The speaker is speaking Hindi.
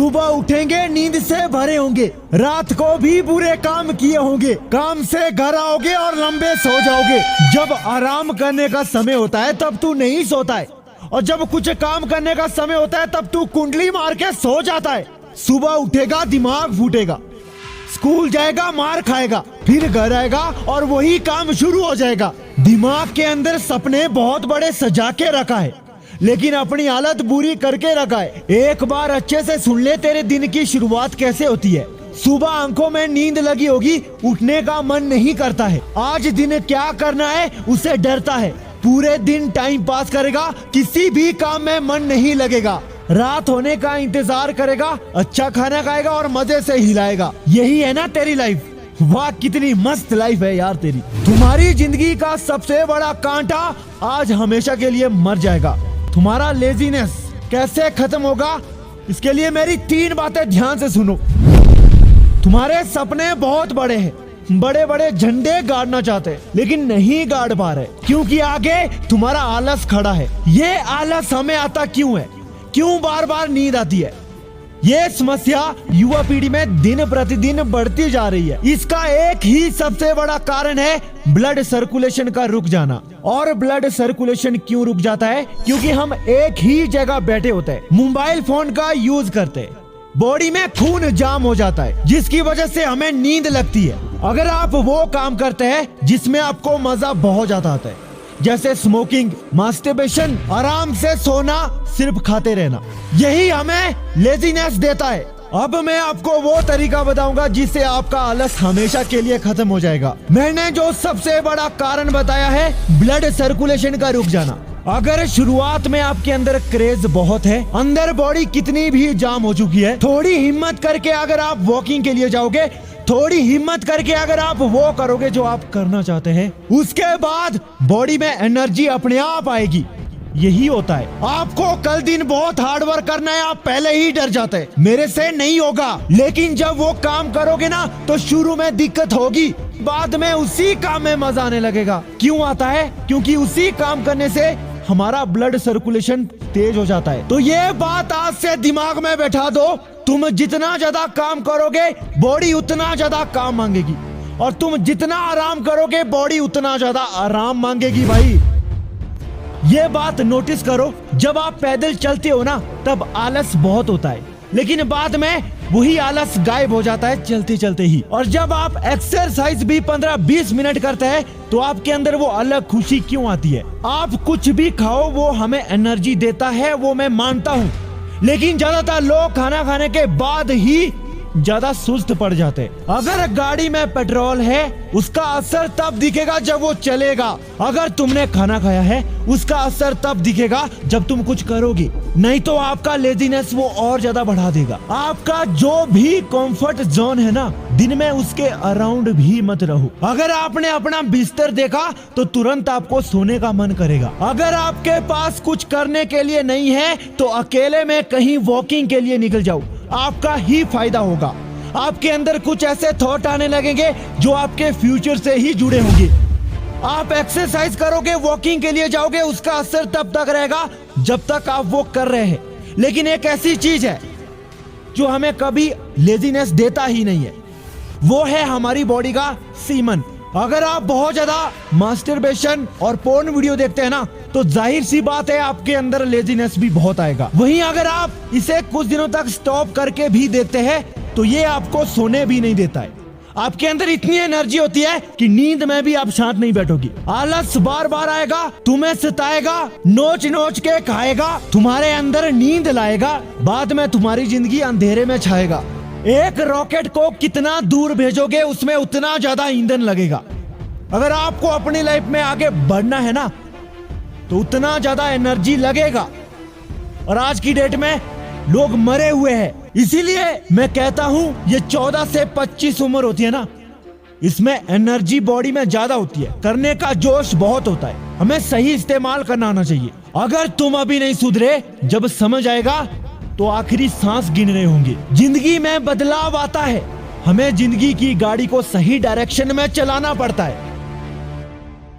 सुबह उठेंगे नींद से भरे होंगे, रात को भी बुरे काम किए होंगे, काम से घर आओगे और लंबे सो जाओगे। जब आराम करने का समय होता है तब तू नहीं सोता है, और जब कुछ काम करने का समय होता है तब तू कुंडली मार के सो जाता है। सुबह उठेगा दिमाग फूटेगा, स्कूल जाएगा मार खाएगा, फिर घर आएगा और वही काम शुरू हो जाएगा। दिमाग के अंदर सपने बहुत बड़े सजा के रखा है, लेकिन अपनी हालत बुरी करके रखा है। एक बार अच्छे से सुन ले तेरे दिन की शुरुआत कैसे होती है। सुबह आंखों में नींद लगी होगी, उठने का मन नहीं करता है, आज दिन क्या करना है उसे डरता है। पूरे दिन टाइम पास करेगा, किसी भी काम में मन नहीं लगेगा, रात होने का इंतजार करेगा, अच्छा खाना खाएगा और मजे से हिलाएगा। यही है ना तेरी लाइफ। वाह कितनी मस्त लाइफ है यार तेरी। तुम्हारी जिंदगी का सबसे बड़ा कांटा आज हमेशा के लिए मर जाएगा। तुम्हारा लेजीनेस कैसे खत्म होगा, इसके लिए मेरी 3 बातें ध्यान से सुनो। तुम्हारे सपने बहुत बड़े हैं, बड़े बड़े झंडे गाड़ना चाहते हैं, लेकिन नहीं गाड़ पा रहे क्योंकि आगे तुम्हारा आलस खड़ा है। ये आलस हमें आता क्यों है, क्यों बार बार नींद आती है? ये समस्या युवा पीढ़ी में दिन प्रतिदिन बढ़ती जा रही है। इसका एक ही सबसे बड़ा कारण है ब्लड सर्कुलेशन का रुक जाना। और ब्लड सर्कुलेशन क्यों रुक जाता है? क्योंकि हम एक ही जगह बैठे होते हैं, मोबाइल फोन का यूज करते हैं, बॉडी में खून जाम हो जाता है, जिसकी वजह से हमें नींद लगती है। अगर आप वो काम करते हैं जिसमें आपको मजा बहुत ज्यादा आता है, जैसे स्मोकिंग, मास्टरबेशन, आराम से सोना, सिर्फ खाते रहना, यही हमें लेजीनेस देता है। अब मैं आपको वो तरीका बताऊंगा जिससे आपका आलस हमेशा के लिए खत्म हो जाएगा। मैंने जो सबसे बड़ा कारण बताया है ब्लड सर्कुलेशन का रुक जाना। अगर शुरुआत में आपके अंदर क्रेज बहुत है, अंदर बॉडी कितनी भी जाम हो चुकी है, थोड़ी हिम्मत करके अगर आप वॉकिंग के लिए जाओगे, थोड़ी हिम्मत करके अगर आप वो करोगे जो आप करना चाहते हैं, उसके बाद बॉडी में एनर्जी अपने आप आएगी। यही होता है। आपको कल दिन बहुत हार्ड वर्क करना है, आप पहले ही डर जाते हैं, मेरे से नहीं होगा। लेकिन जब वो काम करोगे ना तो शुरू में दिक्कत होगी, बाद में उसी काम में मजा आने लगेगा। क्यों आता है? क्योंकि उसी काम करने से हमारा ब्लड सर्कुलेशन तेज हो जाता है। तो ये बात आज से दिमाग में बैठा दो, तुम जितना ज्यादा काम करोगे बॉडी उतना ज्यादा काम मांगेगी, और तुम जितना आराम करोगे बॉडी उतना ज्यादा आराम मांगेगी। भाई ये बात नोटिस करो, जब आप पैदल चलते हो ना तब आलस बहुत होता है, लेकिन बाद में वही आलस गायब हो जाता है चलते चलते ही। और जब आप एक्सरसाइज भी 15-20 मिनट करते हैं तो आपके अंदर वो अलग खुशी क्यों आती है। आप कुछ भी खाओ वो हमें एनर्जी देता है, वो मैं मानता हूँ, लेकिन ज्यादातर लोग खाना खाने के बाद ही ज्यादा सुस्त पड़ जाते। अगर गाड़ी में पेट्रोल है उसका असर तब दिखेगा जब वो चलेगा, अगर तुमने खाना खाया है उसका असर तब दिखेगा जब तुम कुछ करोगे, नहीं तो आपका लेजीनेस वो और ज्यादा बढ़ा देगा। आपका जो भी कंफर्ट जोन है ना, दिन में उसके अराउंड भी मत रहो। अगर आपने अपना बिस्तर देखा तो तुरंत आपको सोने का मन करेगा। अगर आपके पास कुछ करने के लिए नहीं है तो अकेले में कहीं वॉकिंग के लिए निकल जाओ, आपका ही फायदा होगा। आपके अंदर कुछ ऐसे थॉट आने लगेंगे जो आपके फ्यूचर से ही जुड़े होंगे। आप एक्सरसाइज करोगे, वॉकिंग के लिए जाओगे, उसका असर तब तक रहेगा जब तक आप वो कर रहे हैं। लेकिन एक ऐसी चीज है जो हमें कभी लेजीनेस देता ही नहीं है, वो है हमारी बॉडी का सीमन। अगर आप बहुत ज्यादा मास्टरबेशन और पोर्न वीडियो देखते हैं ना तो जाहिर सी बात है आपके अंदर लेजीनेस भी बहुत आएगा। वहीं अगर आप इसे कुछ दिनों तक स्टॉप करके भी देखते हैं तो ये आपको सोने भी नहीं देता है। आपके अंदर इतनी एनर्जी होती है कि नींद में भी आप शांत नहीं बैठोगी। आलस बार बार आएगा, तुम्हें सताएगा, नोच नोच के खाएगा, तुम्हारे अंदर नींद लाएगा, बाद में तुम्हारी जिंदगी अंधेरे में छाएगा। एक रॉकेट को कितना दूर भेजोगे उसमें उतना ज्यादा ईंधन लगेगा। अगर आपको अपनी लाइफ में आगे बढ़ना है ना तो उतना ज्यादा एनर्जी लगेगा, और आज की डेट में लोग मरे हुए हैं। इसीलिए मैं कहता हूं ये 14 से 25 उम्र होती है ना, इसमें एनर्जी बॉडी में ज्यादा होती है, करने का जोश बहुत होता है, हमें सही इस्तेमाल करना आना चाहिए। अगर तुम अभी नहीं सुधरे, जब समझ आएगा तो आखिरी सांस गिन रहे होंगे। जिंदगी में बदलाव आता है, हमें जिंदगी की गाड़ी को सही डायरेक्शन में चलाना पड़ता है।